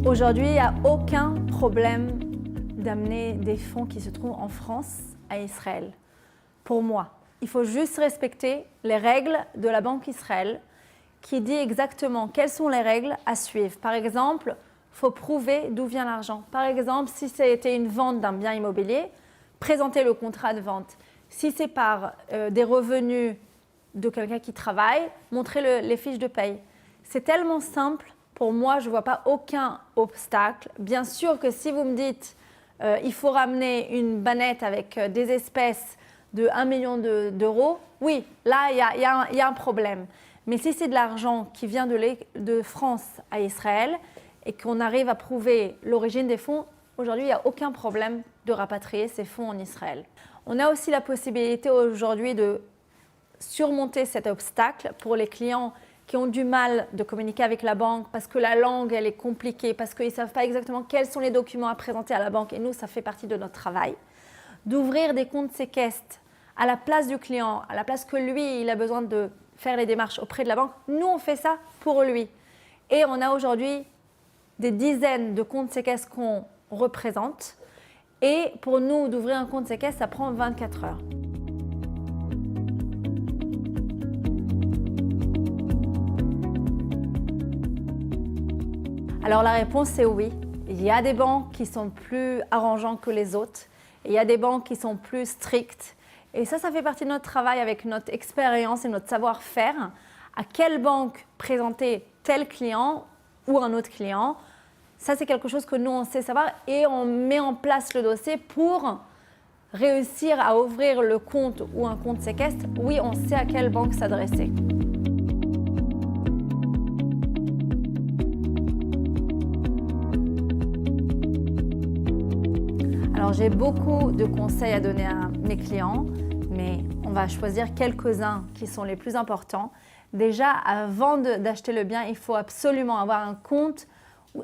Aujourd'hui, il n'y a aucun problème d'amener des fonds qui se trouvent en France à Israël. Pour moi, il faut juste respecter les règles de la Banque Israël qui dit exactement quelles sont les règles à suivre. Par exemple, il faut prouver d'où vient l'argent. Par exemple, si c'était une vente d'un bien immobilier, présenter le contrat de vente. Si c'est par des revenus de quelqu'un qui travaille, montrer les fiches de paye. C'est tellement simple. Pour moi, je ne vois pas aucun obstacle. Bien sûr que si vous me dites il faut ramener une bannette avec des espèces de 1 million d'euros, oui, là, il y a un problème. Mais si c'est de l'argent qui vient de France à Israël et qu'on arrive à prouver l'origine des fonds, aujourd'hui, il n'y a aucun problème de rapatrier ces fonds en Israël. On a aussi la possibilité aujourd'hui de surmonter cet obstacle pour les clients qui ont du mal de communiquer avec la banque parce que la langue, elle est compliquée, parce qu'ils ne savent pas exactement quels sont les documents à présenter à la banque. Et nous, ça fait partie de notre travail. D'ouvrir des comptes séquestres à la place du client, à la place que lui, il a besoin de faire les démarches auprès de la banque. Nous, on fait ça pour lui. Et on a aujourd'hui des dizaines de comptes séquestres qu'on représente. Et pour nous, d'ouvrir un compte séquestre, ça prend 24 heures. Alors la réponse c'est oui. Il y a des banques qui sont plus arrangeantes que les autres. Il y a des banques qui sont plus strictes. Et ça fait partie de notre travail avec notre expérience et notre savoir-faire. À quelle banque présenter tel client ou un autre client. Ça c'est quelque chose que nous on sait savoir et on met en place le dossier pour réussir à ouvrir le compte ou un compte séquestre. Oui, on sait à quelle banque s'adresser. Alors j'ai beaucoup de conseils à donner à mes clients, mais on va choisir quelques-uns qui sont les plus importants. Déjà, avant d'acheter le bien, il faut absolument avoir un compte,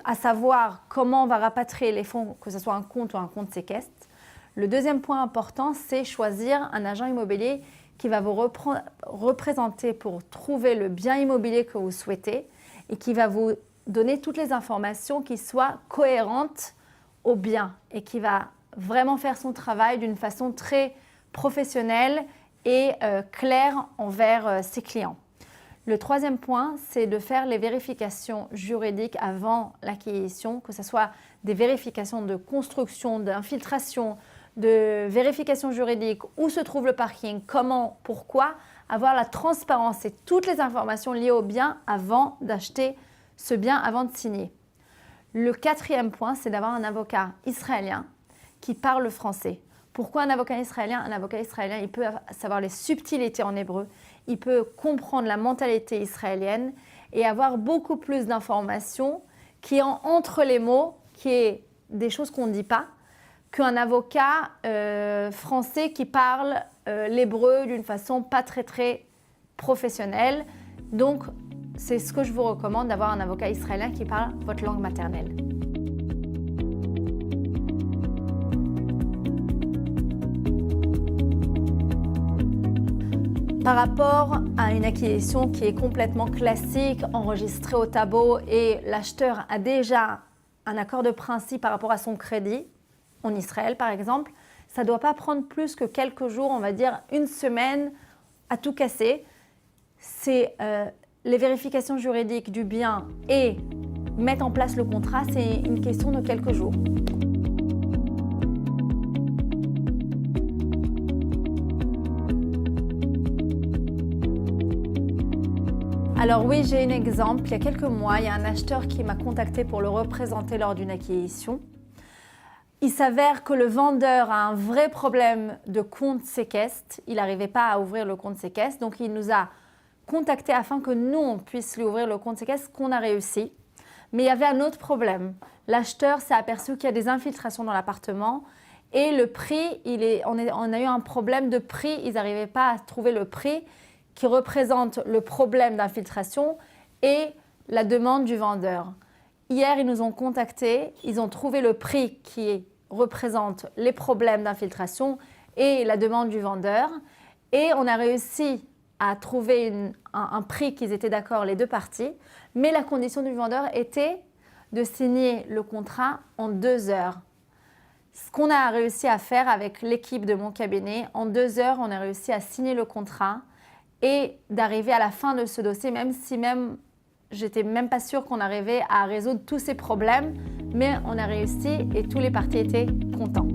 à savoir comment on va rapatrier les fonds, que ce soit un compte ou un compte séquestre. Le deuxième point important, c'est choisir un agent immobilier qui va vous représenter pour trouver le bien immobilier que vous souhaitez et qui va vous donner toutes les informations qui soient cohérentes au bien et qui va vraiment faire son travail d'une façon très professionnelle et claire envers ses clients. Le troisième point, c'est de faire les vérifications juridiques avant l'acquisition, que ce soit des vérifications de construction, d'infiltration, de vérification juridique, où se trouve le parking, comment, pourquoi, avoir la transparence et toutes les informations liées au bien avant d'acheter ce bien, avant de signer. Le quatrième point, c'est d'avoir un avocat israélien qui parle français. Pourquoi un avocat israélien? Un avocat israélien, il peut savoir les subtilités en hébreu, il peut comprendre la mentalité israélienne et avoir beaucoup plus d'informations qui ont entre les mots, qui est des choses qu'on ne dit pas, qu'un avocat français qui parle l'hébreu d'une façon pas très professionnelle. Donc, c'est ce que je vous recommande, d'avoir un avocat israélien qui parle votre langue maternelle. Par rapport à une acquisition qui est complètement classique, enregistrée au tableau et l'acheteur a déjà un accord de principe par rapport à son crédit, en Israël par exemple, ça ne doit pas prendre plus que quelques jours, on va dire une semaine à tout casser. C'est les vérifications juridiques du bien et mettre en place le contrat, c'est une question de quelques jours. Alors oui, j'ai un exemple. Il y a quelques mois, il y a un acheteur qui m'a contacté pour le représenter lors d'une acquisition. Il s'avère que le vendeur a un vrai problème de compte séquestre. Il n'arrivait pas à ouvrir le compte séquestre, donc il nous a contacté afin que nous, on puisse lui ouvrir le compte séquestre, qu'on a réussi. Mais il y avait un autre problème. L'acheteur s'est aperçu qu'il y a des infiltrations dans l'appartement et le prix, on a eu un problème de prix. Ils n'arrivaient pas à trouver le prix qui représente le problème d'infiltration et la demande du vendeur. Hier, ils nous ont contactés, ils ont trouvé le prix qui représente les problèmes d'infiltration et la demande du vendeur et on a réussi à trouver un prix qu'ils étaient d'accord les deux parties, mais la condition du vendeur était de signer le contrat en 2 heures. Ce qu'on a réussi à faire avec l'équipe de mon cabinet, en 2 heures, on a réussi à signer le contrat et d'arriver à la fin de ce dossier, même si j'étais même pas sûre qu'on arrivait à résoudre tous ces problèmes, mais on a réussi et tous les parties étaient contents.